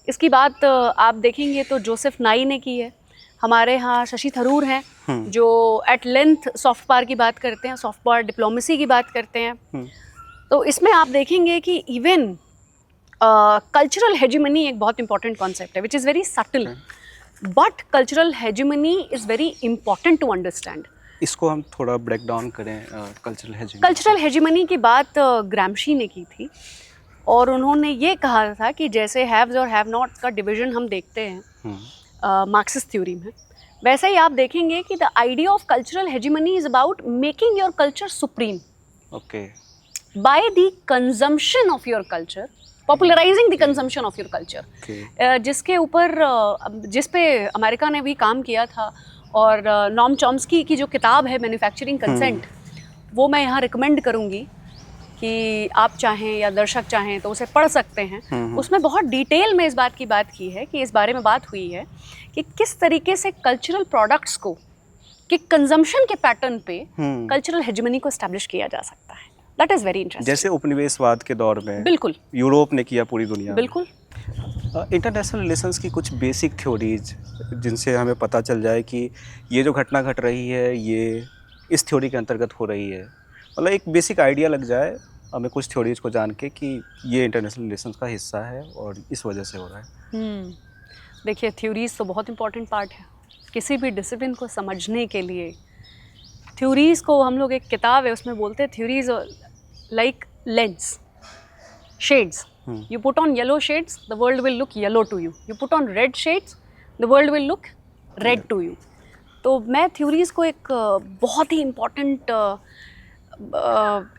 इसकी बात आप देखेंगे तो जोसेफ नाई ने की है, हमारे यहाँ शशि थरूर हैं जो एट लेंथ सॉफ्ट पावर की बात करते हैं, सॉफ्ट पावर डिप्लोमेसी की बात करते हैं। तो इसमें आप देखेंगे कि इवन कल्चरल हेजिमनी एक बहुत इंपॉर्टेंट कॉन्सेप्ट है, which is very subtle, but cultural hegemony is very important to understand. इसको हम थोड़ा ब्रेक डाउन करें। कल्चरल हेजिमनी की बात ग्रामशी ने की थी, और उन्होंने ये कहा था कि जैसे हैव्स और हैव नॉट्स का डिवीजन हम देखते हैं मार्क्सिस्ट थ्योरी में, वैसे ही आप देखेंगे कि the idea of cultural hegemony is about making your culture supreme by the consumption of your culture, popularising the consumption of your culture, जिसके ऊपर जिस पे अमेरिका ने भी काम किया था। और नॉम चॉम्स्की की जो किताब है मैन्युफैक्चरिंग कंसेंट, वो मैं यहाँ रिकमेंड करूँगी कि आप चाहें या दर्शक चाहें तो उसे पढ़ सकते हैं। उसमें बहुत डिटेल में इस बात की बात की है कि इस बारे में बात हुई है कि किस तरीके से कल्चरल प्रोडक्ट्स को कि कंजम्पशन के पैटर्न पे कल्चरल हेजेमनी को एस्टैब्लिश किया जा सकता है। That is very interesting. जैसे उपनिवेशवाद के दौर में बिल्कुल यूरोप ने किया पूरी दुनिया में। बिल्कुल। इंटरनेशनल रिलेशंस की कुछ बेसिक थ्योरीज जिनसे हमें पता चल जाए कि ये जो घटना घट रही है ये इस थ्योरी के अंतर्गत हो रही है, मतलब एक बेसिक आइडिया लग जाए हमें कुछ थ्योरीज को जान के कि ये इंटरनेशनल रिलेशंस का हिस्सा है और इस वजह से हो रहा है। देखिए, थ्योरीज तो बहुत इंपॉर्टेंट पार्ट है किसी भी डिसिप्लिन को समझने के लिए। थ्योरीज को हम लोग, एक किताब है उसमें बोलते हैं theories like lens, shades. You put on yellow shades, the world will look yellow to you. You put on red shades, the world will look red to you. तो मैं थ्योरीज को एक बहुत ही इम्पॉर्टेंट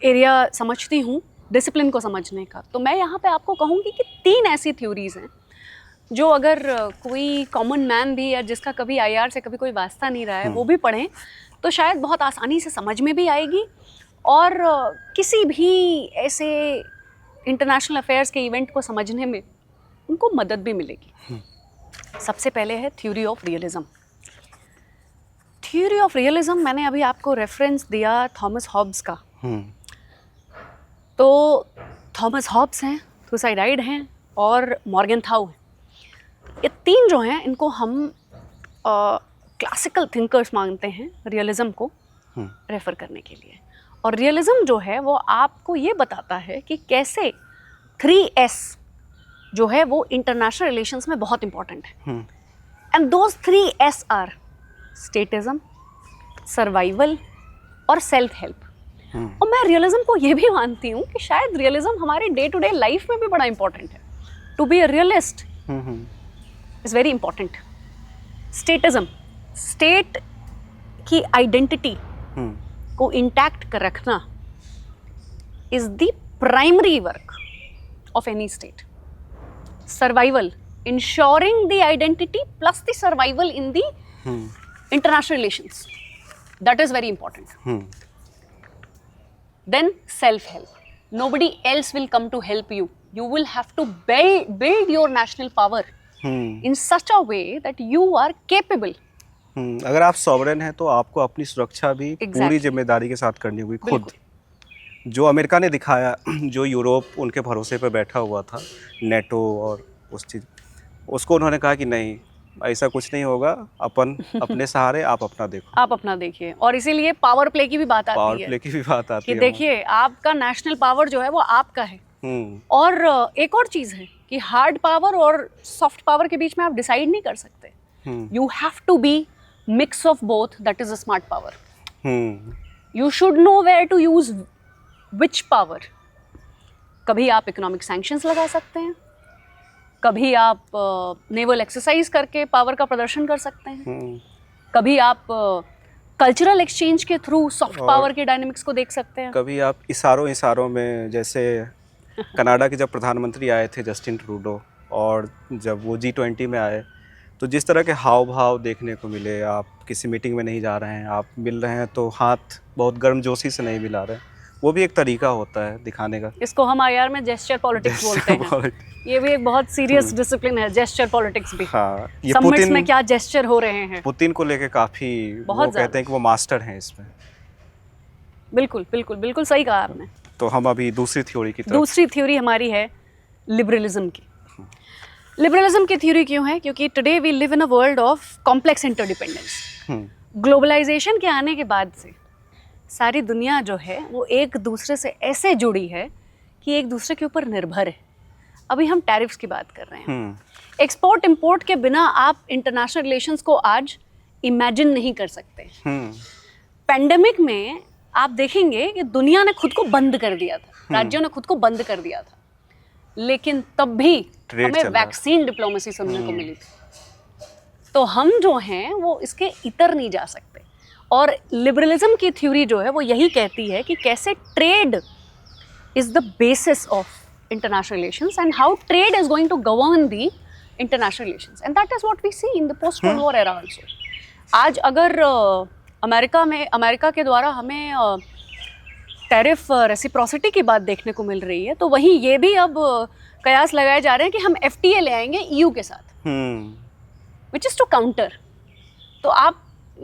एरिया समझती हूँ डिसिप्लिन को समझने का। तो मैं यहाँ पे आपको कहूँगी कि 3 ऐसी थ्योरीज हैं जो अगर कोई कॉमन मैन भी या जिसका कभी आईआर से कभी कोई वास्ता नहीं रहा है वो भी पढ़ें तो शायद बहुत आसानी से समझ में भी आएगी और किसी भी ऐसे इंटरनेशनल अफेयर्स के इवेंट को समझने में उनको मदद भी मिलेगी। सबसे पहले है theory of realism. Theory of realism मैंने अभी आपको रेफरेंस दिया थॉमस हॉब्स का। तो थॉमस हॉब्स हैं, थुसाइडाइड हैं और मॉर्गेनथाउ हैं। ये 3 जो हैं इनको हम क्लासिकल थिंकर्स मानते हैं रियलिज्म को रेफ़र करने के लिए। और रियलिज्म जो है वो आपको ये बताता है कि कैसे 3S जो है वो इंटरनेशनल रिलेशंस में बहुत इंपॉर्टेंट है। And those 3S are statism, survival और सेल्फ हेल्प। और मैं रियलिज्म को ये भी मानती हूँ कि शायद रियलिज्म हमारे डे टू डे लाइफ में भी बड़ा इंपॉर्टेंट है। To be a realist is very important. Statism, state की आइडेंटिटी को इंटैक्ट कर रखना is the primary work of any state. Survival, ensuring the identity plus the survival in the international relations, that is very important. Then self help, nobody else will come to help you. You will have to build your national power in such a way that you are capable. अगर आप सॉवरेन हैं तो आपको अपनी सुरक्षा भी पूरी जिम्मेदारी के साथ करनी होगी खुद। जो अमेरिका ने दिखाया, जो यूरोप उनके भरोसे पर बैठा हुआ था, नेटो और उस चीज़, उसको उन्होंने कहा कि नहीं ऐसा कुछ नहीं होगा, अपन अपने सहारे, आप अपना देखो, आप अपना देखिए। और इसीलिए पावर प्ले की भी बात आती है। पावर प्ले की भी बात आती है कि देखिए आपका नेशनल पावर जो है वो आपका है। और एक और चीज़ है कि हार्ड पावर और सॉफ्ट पावर के बीच में आप डिसाइड नहीं कर सकते। You have to be mix of both, that is a smart power. You should know where to use which power. कभी आप इकोनॉमिक सैंक्शंस लगा सकते हैं, कभी आप नेवल एक्सरसाइज करके पावर का प्रदर्शन कर सकते हैं, कभी आप कल्चरल एक्सचेंज के थ्रू सॉफ्ट पावर के डायनेमिक्स को देख सकते हैं, कभी आप इशारों में, जैसे कनाडा के जब प्रधानमंत्री आए थे जस्टिन ट्रूडो, और जब वो G20 में आए तो जिस तरह के हाव भाव देखने को मिले, आप किसी मीटिंग में नहीं जा रहे हैं, आप मिल रहे हैं तो हाथ बहुत गर्मजोशी से नहीं मिला रहे, वो भी एक तरीका होता है दिखाने का। इसको हम आईआर में जेस्चर पॉलिटिक्स बोलते हैं। ये भी एक बहुत सीरियस डिसिप्लिन है, जेस्चर पॉलिटिक्स भी। हाँ, ये समिट्स में क्या जेस्चर हो रहे हैं, पुतिन को लेके काफी वो कहते हैं कि वो मास्टर हैं इसमें। बिल्कुल बिल्कुल बिल्कुल सही कहा आपने। तो हम अभी दूसरी थ्योरी की तरफ। दूसरी थ्योरी हमारी है लिबरलिज्म की। लिबरलिज्म की थ्योरी क्यों है? क्योंकि today we live in a world of complex interdependence. Globalization के आने के बाद से सारी दुनिया जो है वो एक दूसरे से ऐसे जुड़ी है कि एक दूसरे के ऊपर निर्भर है। अभी हम टैरिफ्स की बात कर रहे हैं। एक्सपोर्ट इंपोर्ट के बिना आप इंटरनेशनल रिलेशंस को आज इमेजिन नहीं कर सकते। पैंडेमिक में आप देखेंगे कि दुनिया ने खुद को बंद कर दिया था, राज्यों ने खुद को बंद कर दिया था, लेकिन तब भी हमें वैक्सीन डिप्लोमेसी सुनने को मिली थी। तो हम जो हैं वो इसके इतर नहीं जा सकते। और लिबरलिज्म की थ्योरी जो है वो यही कहती है कि कैसे trade is the basis of international relations and how trade is going to govern the international relations, and that is what we see in the post cold war era also. आज अगर अमेरिका के द्वारा हमें टैरिफ रेसिप्रोसिटी की बात देखने को मिल रही है, तो वहीं ये भी अब कयास लगाए जा रहे हैं कि हम FTA ले आएंगे EU के साथ, विच इज़ टू काउंटर। तो आप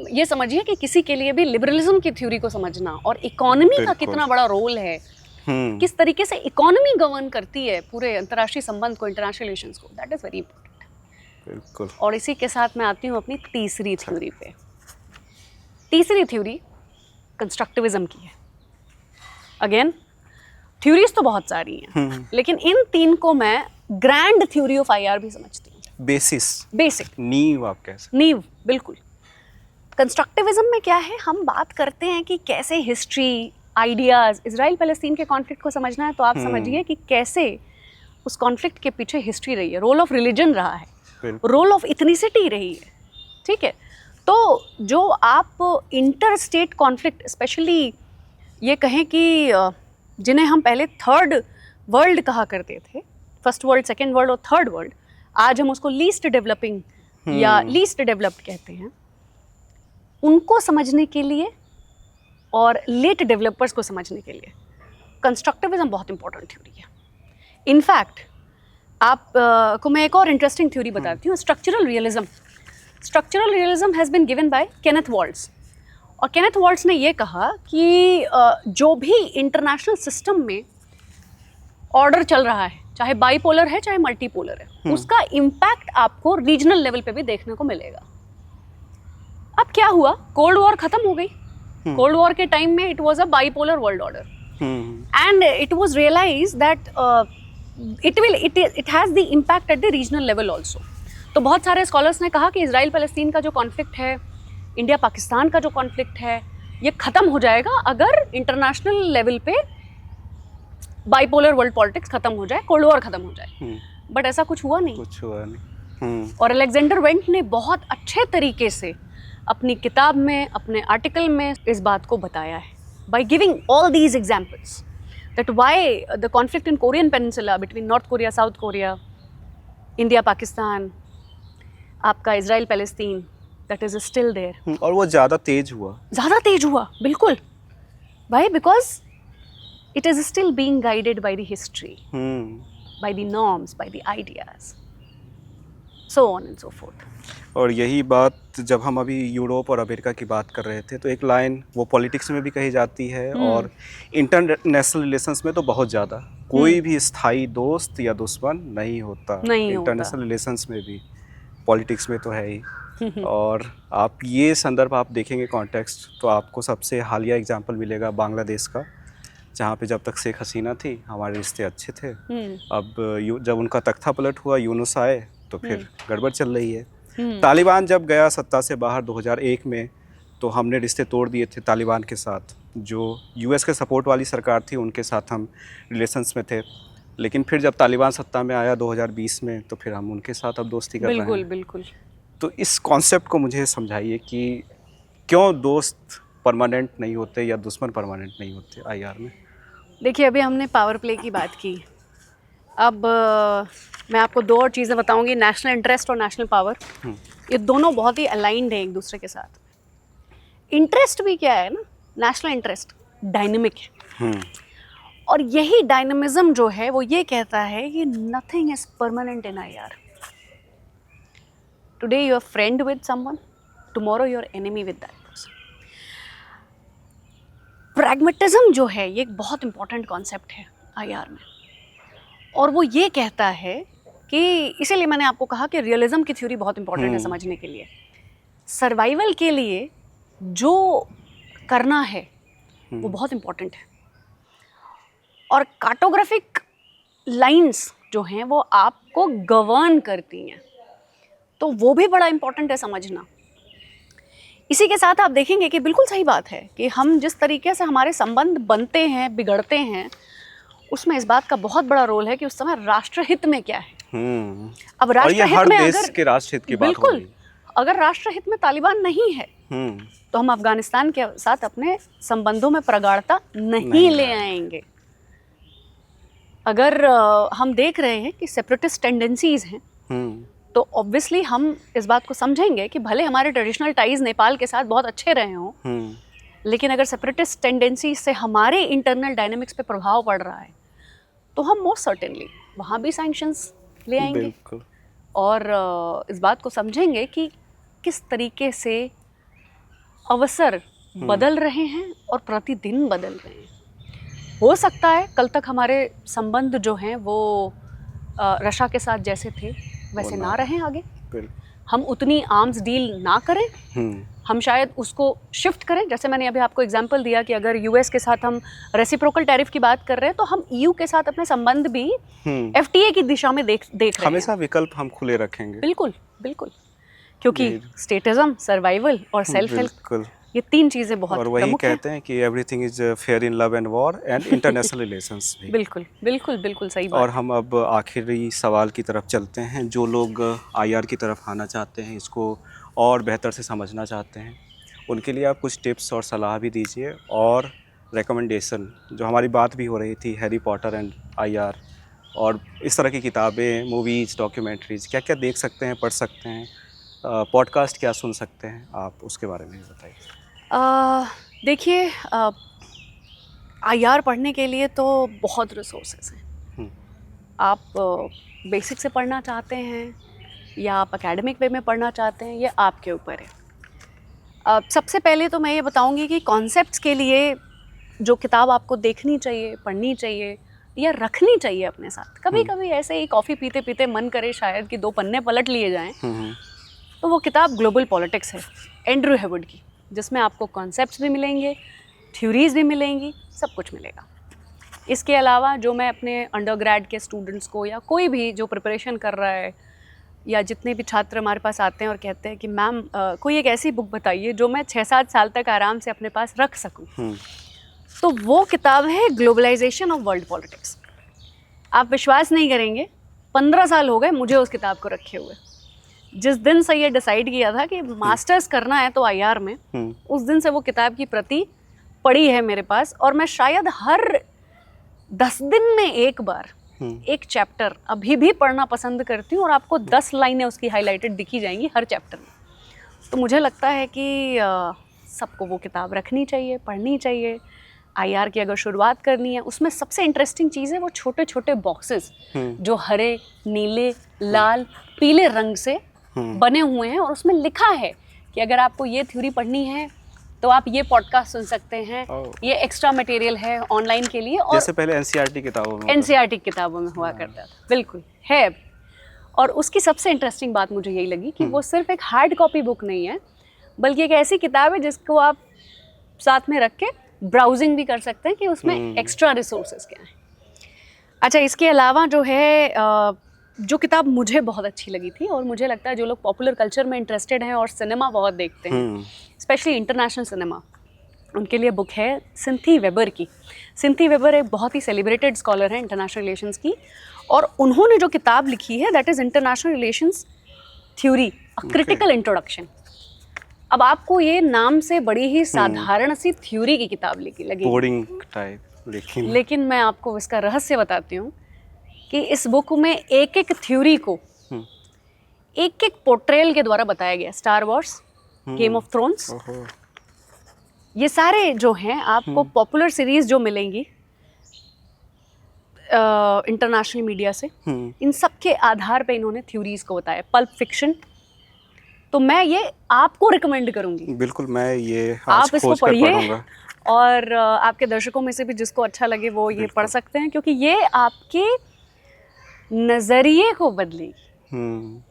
ये समझिए कि किसी के लिए भी लिबरलिज्म की थ्योरी को समझना और इकोनॉमी का कितना बड़ा रोल है, किस तरीके से इकोनॉमी गवर्न करती है पूरे अंतर्राष्ट्रीय संबंध को, इंटरनेशनल रिलेशंस को, दैट इज़ वेरी इंपॉर्टेंट। बिल्कुल। और इसी के साथ मैं आती हूँ अपनी तीसरी थ्योरी पे। तीसरी थ्योरी कंस्ट्रक्टिविज्म की है। अगेन थ्योरीज तो बहुत सारी हैं, लेकिन इन तीन को मैं ग्रैंड थ्योरी ऑफ IR भी समझती हूँ। बेसिक नींव आप कह सकते। नींव, बिल्कुल। कंस्ट्रक्टिविज्म में क्या है, हम बात करते हैं कि कैसे हिस्ट्री, आइडियाज, इजराइल पैलेस्टीन के कॉन्फ्लिक्ट को समझना है तो आप समझिए कि कैसे उस कॉन्फ्लिक्ट के पीछे हिस्ट्री रही है, रोल ऑफ रिलीजन रहा है, रोल ऑफ इथनिसिटी रही है, ठीक है। तो जो आप इंटर स्टेट कॉन्फ्लिक्ट, स्पेशली ये कहें कि जिन्हें हम पहले थर्ड वर्ल्ड कहा करते थे, फर्स्ट वर्ल्ड, सेकेंड वर्ल्ड और थर्ड वर्ल्ड, आज हम उसको लीस्ट डेवलपिंग या लीस्ट डेवलप्ड कहते हैं, उनको समझने के लिए और लेट डेवलपर्स को समझने के लिए कंस्ट्रक्टिविज्म बहुत इंपॉर्टेंट थ्योरी है। इनफैक्ट आप को मैं एक और इंटरेस्टिंग थ्योरी बताती हूँ, structural realism. Structural realism has been given by Kenneth Waltz, और केनेथ वॉल्ट्ज ने ये कहा कि जो भी इंटरनेशनल सिस्टम में ऑर्डर चल रहा है, चाहे बाईपोलर है चाहे मल्टीपोलर है, उसका इम्पैक्ट आपको रीजनल लेवल पे भी देखने को मिलेगा। अब क्या हुआ, कोल्ड वॉर खत्म हो गई। कोल्ड वॉर के टाइम में it was a bipolar world order, and it was realized that it has the impact at the regional level also. तो बहुत सारे स्कॉलर्स ने कहा कि इजराइल पैलेस्टीन का जो कॉन्फ्लिक्ट है, इंडिया पाकिस्तान का जो कॉन्फ्लिक्ट है, ये ख़त्म हो जाएगा अगर इंटरनेशनल लेवल पे बाईपोलर वर्ल्ड पॉलिटिक्स खत्म हो जाए, कोल्ड वॉर खत्म हो जाए। बट ऐसा कुछ हुआ नहीं। और अलेक्जेंडर वेंट ने बहुत अच्छे तरीके से अपनी किताब में, अपने आर्टिकल में इस बात को बताया है, by giving all these examples that why the conflict in Korean peninsula between North Korea, South Korea, India Pakistan, आपका Israel Palestine, that is still there. और वो ज़्यादा तेज हुआ, बिल्कुल। Why? Because it is still being guided by the history, by the norms, by the ideas, so on and so forth. और यही बात जब हम अभी यूरोप और अमेरिका की बात कर रहे थे, तो एक लाइन वो पॉलिटिक्स में भी कही जाती है और इंटरनेशनल रिलेशंस में तो बहुत ज़्यादा, कोई भी स्थायी दोस्त या दुश्मन नहीं होता। इंटरनेशनल रिलेशंस में भी, पॉलिटिक्स में तो है ही। और आप ये संदर्भ आप देखेंगे कॉन्टेक्स्ट, तो आपको सबसे हालिया एग्जांपल मिलेगा बांग्लादेश का, जहाँ पे जब तक शेख हसीना थी हमारे रिश्ते अच्छे थे। अब जब उनका तख्ता पलट हुआ, यूनुस आए, तो फिर गड़बड़ चल रही है। तालिबान जब गया सत्ता से बाहर 2001 में, तो हमने रिश्ते तोड़ दिए थे तालिबान के साथ। जो US के सपोर्ट वाली सरकार थी उनके साथ हम रिलेशंस में थे, लेकिन फिर जब तालिबान सत्ता में आया 2020 में, तो फिर हम उनके साथ अब दोस्ती कर रहे हैं। बिल्कुल। तो इस कॉन्सेप्ट को मुझे समझाइए कि क्यों दोस्त परमानेंट नहीं होते या दुश्मन परमानेंट नहीं होते IR में। देखिए, अभी हमने पावर प्ले की बात की, अब मैं आपको दो और चीज़ें बताऊंगी, नेशनल इंटरेस्ट और नेशनल पावर। ये दोनों बहुत ही अलाइंड हैं एक दूसरे के साथ। इंटरेस्ट भी क्या है ना, नेशनल इंटरेस्ट डायनेमिक है, और यही डायनेमिज्म जो है वो ये कहता है कि nothing is permanent in IR। Today you are friend with someone, tomorrow you are enemy with that person. Pragmatism जो है ये एक बहुत इंपॉर्टेंट कॉन्सेप्ट है IR में, और वो ये कहता है कि, इसीलिए मैंने आपको कहा कि रियलिज्म की थ्योरी बहुत इंपॉर्टेंट है समझने के लिए। सर्वाइवल के लिए जो करना है वो बहुत इंपॉर्टेंट है, और कार्टोग्राफिक लाइंस जो हैं वो आपको गवर्न करती हैं, तो वो भी बड़ा इंपॉर्टेंट है समझना। इसी के साथ आप देखेंगे कि बिल्कुल सही बात है कि हम जिस तरीके से हमारे संबंध बनते हैं, बिगड़ते हैं, उसमें इस बात का बहुत बड़ा रोल है कि उस समय राष्ट्रहित में क्या है। अब राष्ट्रहित में देश के राष्ट्रहित की बात बिल्कुल, अगर राष्ट्रहित में तालिबान नहीं है तो हम अफगानिस्तान के साथ अपने संबंधों में प्रगाढ़ता नहीं ले आएंगे। अगर हम देख रहे हैं कि सेपरेटिस्ट टेंडेंसीज हैं, तो ऑब्वियसली हम इस बात को समझेंगे कि भले हमारे ट्रेडिशनल टाइज नेपाल के साथ बहुत अच्छे रहे हों, लेकिन अगर सेपरेटिस्ट टेंडेंसी से हमारे इंटरनल डायनामिक्स पे प्रभाव पड़ रहा है तो हम मोस्ट सर्टेनली वहाँ भी सैंक्शंस ले आएंगे बिल्कुल। और इस बात को समझेंगे कि किस तरीके से अवसर बदल रहे हैं और प्रतिदिन बदल रहे हैं। हो सकता है कल तक हमारे संबंध जो हैं वो रशिया के साथ जैसे थे वैसे ना रहें आगे, हम उतनी आर्म्स डील ना करें, हम शायद उसको शिफ्ट करें। जैसे मैंने अभी आपको एग्जांपल दिया कि अगर यूएस के साथ हम रेसिप्रोकल टैरिफ की बात कर रहे हैं तो हम ईयू के साथ अपने संबंध भी एफटीए की दिशा में देख रहे हैं। हमेशा विकल्प हम खुले रखेंगे। बिल्कुल बिल्कुल, क्योंकि स्टेटिज्म, सर्वाइवल और सेल्फ हेल्प, ये 3 चीज़ें बहुत और वही कहते हैं कि everything is fair in love and war and international relations भी। बिल्कुल बिल्कुल बिल्कुल सही बात। और हम अब आखिरी सवाल की तरफ चलते हैं। जो लोग आईआर की तरफ आना चाहते हैं, इसको और बेहतर से समझना चाहते हैं, उनके लिए आप कुछ टिप्स और सलाह भी दीजिए और रिकमेंडेशन। जो हमारी बात भी हो रही थी हैरी पॉटर एंड आईआर और इस तरह की किताबें, मूवीज़, डॉक्यूमेंट्रीज़, क्या क्या देख सकते हैं, पढ़ सकते हैं, पॉडकास्ट क्या सुन सकते हैं, आप उसके बारे में बताइए। देखिए, आईआर पढ़ने के लिए तो बहुत रिसोर्सेज हैं। आप बेसिक से पढ़ना चाहते हैं या आप एकेडमिक वे में पढ़ना चाहते हैं, ये आपके ऊपर है। सबसे पहले तो मैं ये बताऊंगी कि कॉन्सेप्ट्स के लिए जो किताब आपको देखनी चाहिए, पढ़नी चाहिए या रखनी चाहिए अपने साथ, कभी कभी ऐसे ही कॉफ़ी पीते पीते मन करे शायद कि 2 पन्ने पलट लिए जाएं, तो वो किताब ग्लोबल पॉलिटिक्स है एंड्रू हेवुड की, जिसमें आपको कॉन्सेप्ट्स भी मिलेंगे, थ्योरीज भी मिलेंगी, सब कुछ मिलेगा। इसके अलावा जो मैं अपने अंडरग्रेड के स्टूडेंट्स को या कोई भी जो प्रिपरेशन कर रहा है या जितने भी छात्र हमारे पास आते हैं और कहते हैं कि मैम कोई एक ऐसी बुक बताइए जो मैं 6-7 साल तक आराम से अपने पास रख सकूं, तो वो किताब है ग्लोबलाइजेशन ऑफ वर्ल्ड पॉलिटिक्स। आप विश्वास नहीं करेंगे, 15 साल हो गए मुझे उस किताब को रखे हुए। जिस दिन से ये डिसाइड किया था कि मास्टर्स करना है तो आईआर में, उस दिन से वो किताब की प्रति पड़ी है मेरे पास और मैं शायद हर 10 दिन में एक बार एक चैप्टर अभी भी पढ़ना पसंद करती हूँ और आपको 10 लाइनें उसकी हाईलाइटेड दिखी जाएंगी हर चैप्टर में। तो मुझे लगता है कि सबको वो किताब रखनी चाहिए, पढ़नी चाहिए। आईआर की अगर शुरुआत करनी है, उसमें सबसे इंटरेस्टिंग चीज़ है वो छोटे छोटे बॉक्सेस जो हरे, नीले, लाल, पीले रंग से बने हुए हैं और उसमें लिखा है कि अगर आपको ये थ्योरी पढ़नी है तो आप ये पॉडकास्ट सुन सकते हैं, ये एक्स्ट्रा मटेरियल है ऑनलाइन के लिए। और जैसे पहले एनसीईआरटी किताबों में हुआ करता था, बिल्कुल है। और उसकी सबसे इंटरेस्टिंग बात मुझे यही लगी कि वो सिर्फ एक हार्ड कॉपी बुक नहीं है, बल्कि एक ऐसी किताब है जिसको आप साथ में रख के ब्राउजिंग भी कर सकते हैं कि उसमें एक्स्ट्रा रिसोर्सेज क्या हैं। अच्छा, इसके अलावा जो है जो किताब मुझे बहुत अच्छी लगी थी और मुझे लगता है जो लोग पॉपुलर कल्चर में इंटरेस्टेड हैं और सिनेमा बहुत देखते हैं, स्पेशली इंटरनेशनल सिनेमा, उनके लिए बुक है सिंथी वेबर की। सिंथी वेबर एक बहुत ही सेलिब्रेटेड स्कॉलर है इंटरनेशनल रिलेशंस की, और उन्होंने जो किताब लिखी है that is international relations theory, a critical introduction. अब आपको ये नाम से बड़ी ही साधारण सी थ्योरी की किताब लगी, बोरिंग टाइप, लेकिन मैं आपको इसका रहस्य बताती हूँ कि इस बुक में एक एक थ्योरी को एक एक पोर्ट्रेयल के द्वारा बताया गया। Star Wars, game of thrones, ये सारे जो हैं आपको पॉपुलर सीरीज जो मिलेंगी इंटरनेशनल मीडिया से, इन सब के आधार पे इन्होंने थ्योरीज को बताया। पल्प फिक्शन, तो मैं ये आपको रिकमेंड करूंगी। बिल्कुल, मैं ये आप इसको पढ़िए और आपके दर्शकों में से भी जिसको अच्छा लगे वो ये पढ़ सकते हैं, क्योंकि ये आपके नज़रिए को बदलेगी।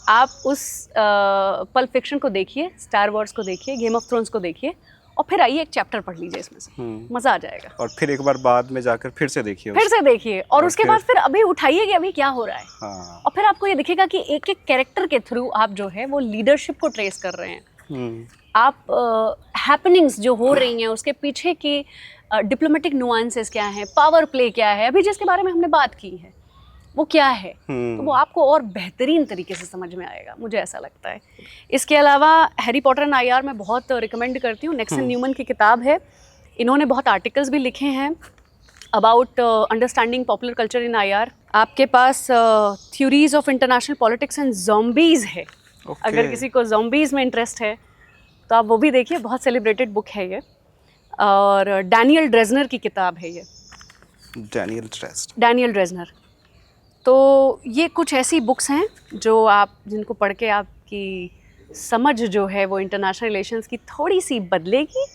आप उस पल्प फिक्शन को देखिए, स्टार वॉर्स को देखिए, गेम ऑफ थ्रोन्स को देखिए और फिर आइए एक चैप्टर पढ़ लीजिए इसमें से, मज़ा आ जाएगा। और फिर एक बार बाद में जाकर फिर से देखिए और उसके बाद फिर अभी उठाइए कि अभी क्या हो रहा है। और फिर आपको ये दिखेगा कि एक एक कैरेक्टर के थ्रू आप जो है वो लीडरशिप को ट्रेस कर रहे हैं। आप हैपनिंग्स जो हो रही हैं उसके पीछे की डिप्लोमेटिक नुआंसेस क्या हैं, पावर प्ले क्या है, अभी जिसके बारे में हमने बात की है वो क्या है, तो वो आपको और बेहतरीन तरीके से समझ में आएगा, मुझे ऐसा लगता है। इसके अलावा हैरी पॉटर एंड आईआर मैं बहुत रिकमेंड करती हूँ। नेक्सन न्यूमन की किताब है, इन्होंने बहुत आर्टिकल्स भी लिखे हैं about understanding popular culture in IR. आपके पास theories of international politics and zombies है। अगर किसी को ज़ॉम्बीज़ में इंटरेस्ट है तो आप वो भी देखिए, बहुत सेलिब्रेटेड बुक है ये। और डैनियल ड्रेजनर की किताब है ये, डैनियल ड्रेजनर। तो ये कुछ ऐसी बुक्स हैं जो आप जिनको पढ़ के आपकी समझ जो है वो इंटरनेशनल रिलेशंस की थोड़ी सी बदलेगी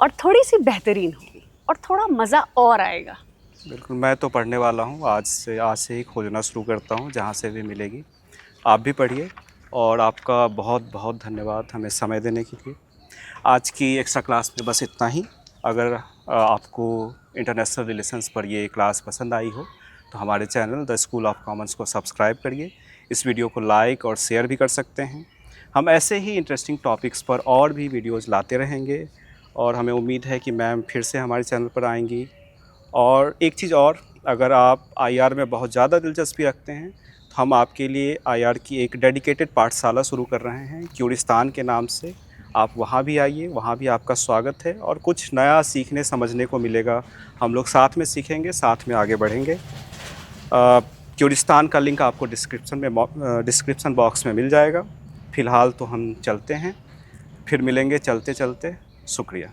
और थोड़ी सी बेहतरीन होगी और थोड़ा मज़ा और आएगा। बिल्कुल, मैं तो पढ़ने वाला हूँ, आज से ही खोजना शुरू करता हूँ, जहाँ से भी मिलेगी। आप भी पढ़िए और आपका बहुत बहुत धन्यवाद हमें समय देने के लिए। आज की एक्स्ट्रा क्लास में बस इतना ही। अगर आपको इंटरनेशनल रिलेशंस पर ये क्लास पसंद आई हो तो हमारे channel the school of Commons को सब्सक्राइब करिए। इस वीडियो को लाइक और शेयर भी कर सकते हैं। हम ऐसे ही इंटरेस्टिंग टॉपिक्स पर और भी वीडियोज़ लाते रहेंगे और हमें उम्मीद है कि मैम फिर से हमारे चैनल पर आएंगी। और एक चीज़ और, अगर आप आईआर में बहुत ज़्यादा दिलचस्पी रखते हैं तो हम आपके लिए आईआर की एक डेडिकेटेड पाठशाला शुरू कर रहे हैं क्यूरिस्तान के नाम से। आप वहाँ भी आइए, वहाँ भी आपका स्वागत है और कुछ नया सीखने समझने को मिलेगा। हम लोग साथ में सीखेंगे, साथ में आगे बढ़ेंगे। क्यूरिस्तान का लिंक आपको डिस्क्रिप्शन बॉक्स में मिल जाएगा। फ़िलहाल तो हम चलते हैं, फिर मिलेंगे चलते चलते। शुक्रिया।